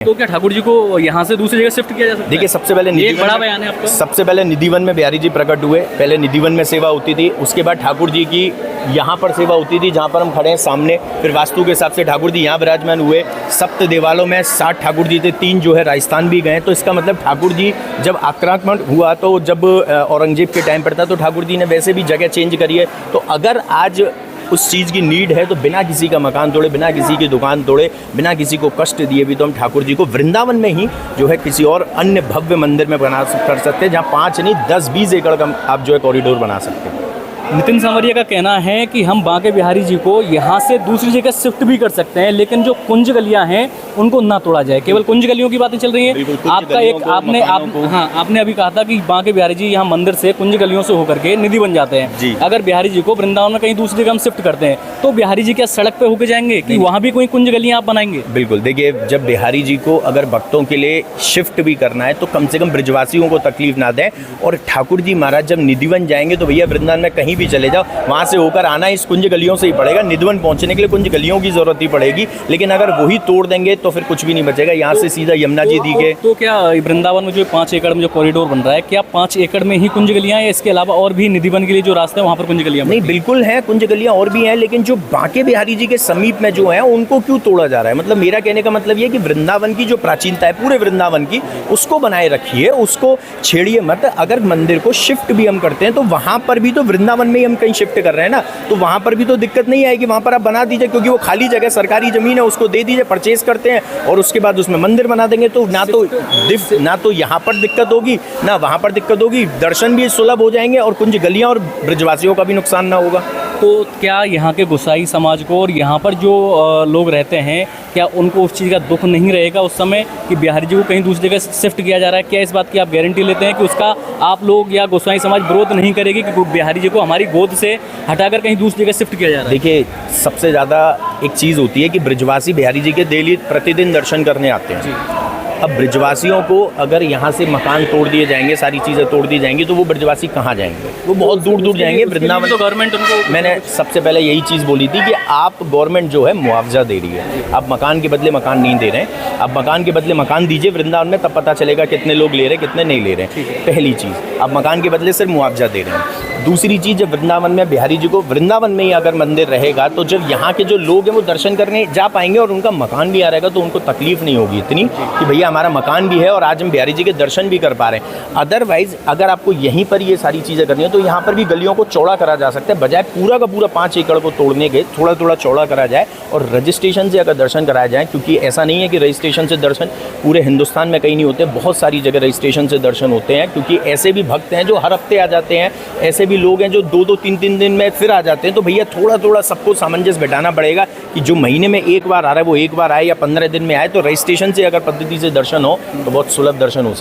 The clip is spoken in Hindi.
तो क्या ठाकुर जी को यहाँ से दूसरी जगह शिफ्ट किया जा सकता है? देखिए सबसे पहले ये एक बड़ा बयान है आपका। सबसे पहले निधिवन में बिहारी जी प्रकट हुए। पहले निधिवन में सेवा होती थी, उसके बाद ठाकुर जी की यहाँ पर सेवा होती थी जहाँ पर हम खड़े हैं सामने। फिर वास्तु के हिसाब से ठाकुर जी यहाँ विराजमान हुए। सप्त देवालों में 60 ठाकुर जी थे, 3 जो है राजस्थान भी गए। तो इसका मतलब ठाकुर जी जब आक्रामण हुआ तो जब औरंगजेब के टाइम पर था तो ठाकुर जी ने वैसे भी जगह चेंज करी है। तो अगर आज उस चीज़ की नीड है तो बिना किसी का मकान तोड़े, बिना किसी की दुकान तोड़े, बिना किसी को कष्ट दिए भी तो हम ठाकुर जी को वृंदावन में ही जो है किसी और अन्य भव्य मंदिर में कर सकते हैं, जहाँ 5 नहीं 10-20 एकड़ का आप जो है कॉरिडोर बना सकते हैं। नितिन सांवरिया का कहना है कि हम बांके बिहारी जी को यहाँ से दूसरी जगह शिफ्ट भी कर सकते हैं, लेकिन जो कुंज गलियाँ हैं उनको ना तोड़ा जाए। केवल कुंज गलियों की बातें चल रही हैं। आपका एक आपने अभी कहा था कि बांके बिहारी जी यहाँ मंदिर से कुंज गलियों से होकर के निधि बन जाते हैं। अगर बिहारी जी को वृंदावन में कहीं दूसरी जगह हम शिफ्ट करते हैं तो बिहारी जी क्या सड़क पे होके जाएंगे कि वहाँ भी कोई कुंज गलियाँ आप बनाएंगे? बिल्कुल, देखिए जब बिहारी जी को अगर भक्तों के लिए शिफ्ट भी करना है तो कम से कम ब्रजवासियों को तकलीफ ना दें। और ठाकुर जी महाराज जब निधिवन जाएंगे तो भैया वृंदावन में कहीं भी चले जाओ, वहाँ से होकर आना इस कुंज गलियों से ही पड़ेगा। निधिवन पहुँचने के लिए कुंज गलियों की जरूरत ही पड़ेगी, लेकिन अगर वही तोड़ देंगे तो फिर कुछ भी नहीं बचेगा। यहाँ से सीधा यमुना जी दी के तो क्या वृंदावन में जो 5 एकड़ में जो कॉरिडोर बन रहा है, क्या 5 एकड़ में ही कुंज गलियाँ हैं? इसके अलावा और भी निधिवन के लिए जो रास्ते हैं वहाँ पर कुंज गलियाँ? नहीं, बिल्कुल है, कुंज गलियाँ और भी हैं, लेकिन जो बांके बिहारी जी के समीप में जो है उनको क्यों तोड़ा जा रहा है? मतलब मेरा कहने का मतलब ये कि वृंदावन की जो प्राचीनता है पूरे वृंदावन की, उसको बनाए रखिए, उसको छेड़िए मत। अगर मंदिर को शिफ्ट भी हम करते हैं तो वहाँ पर भी तो वृंदावन में ही हम कहीं शिफ्ट कर रहे हैं ना, तो वहाँ पर भी तो दिक्कत नहीं आएगी। वहाँ पर आप बना दीजिए, क्योंकि वो खाली जगह सरकारी ज़मीन है, उसको दे दीजिए, परचेज करते हैं और उसके बाद उसमें मंदिर बना देंगे। तो ना तो यहाँ पर दिक्कत होगी ना वहाँ पर दिक्कत होगी, दर्शन भी सुलभ हो जाएंगे और कुंज गलियाँ और ब्रजवासियों का भी नुकसान ना होगा। तो क्या यहाँ के गोसाई समाज को और यहाँ पर जो लोग रहते हैं, क्या उनको उस चीज़ का दुख नहीं रहेगा उस समय कि बिहारी जी को कहीं दूसरी जगह शिफ्ट किया जा रहा है? क्या इस बात की आप गारंटी लेते हैं कि उसका आप लोग या गोसाई समाज विरोध नहीं करेगी कि बिहारी जी को हमारी गोद से हटाकर कहीं दूसरी जगह शिफ्ट किया जा रहा है? देखिए सबसे ज़्यादा एक चीज़ होती है कि ब्रजवासी बिहारी जी के डेली प्रतिदिन दर्शन करने आते हैं। अब ब्रजवासियों को अगर यहाँ से मकान तोड़ दिए जाएंगे, सारी चीज़ें तोड़ दी जाएंगी, तो वो ब्रजवासी कहाँ जाएंगे? वो बहुत दूर दूर जाएंगे। वृंदावन तो गवर्नमेंट उनको, मैंने सबसे पहले यही चीज़ बोली थी कि आप गवर्नमेंट जो है मुआवजा दे रही है, आप मकान के बदले मकान नहीं दे रहे हैं। आप मकान के बदले मकान दीजिए वृंदावन में, तब पता चलेगा कितने लोग ले रहे हैं कितने नहीं ले रहे हैं। पहली चीज़, आप मकान के बदले सिर्फ मुआवजा दे रहे हैं। दूसरी चीज़, जब वृंदावन में बिहारी जी को वृंदावन में ही अगर मंदिर रहेगा तो जब यहाँ के जो लोग हैं वो दर्शन करने जा पाएंगे और उनका मकान भी आ रहेगा तो उनको तकलीफ नहीं होगी इतनी कि भैया हमारा मकान भी है और आज हम बिहारी जी के दर्शन भी कर पा रहे हैं। अदरवाइज अगर आपको यहीं पर ये सारी चीज़ें करनी है तो यहाँ पर भी गलियों को चौड़ा करा जा सकता है, बजाय पूरा का पूरा 5 एकड़ को तोड़ने के थोड़ा थोड़ा चौड़ा करा जाए और रजिस्ट्रेशन से अगर दर्शन कराया जाए। क्योंकि ऐसा नहीं है कि रजिस्ट्रेशन से दर्शन पूरे हिंदुस्तान में कहीं नहीं होते, बहुत सारी जगह रजिस्ट्रेशन से दर्शन होते हैं। क्योंकि ऐसे भी भक्त हैं जो हर हफ्ते आ जाते हैं, ऐसे भी लोग हैं जो 2-2, 3-3 दिन में फिर आ जाते हैं। तो भैया थोड़ा थोड़ा सबको सामंजस्य बैठाना पड़ेगा कि जो महीने में एक बार आ रहा है वो एक बार आए या 15 दिन में आए। तो रजिस्ट्रेशन से अगर पद्धति से दर्शन हो तो बहुत सुलभ दर्शन हो सकता है।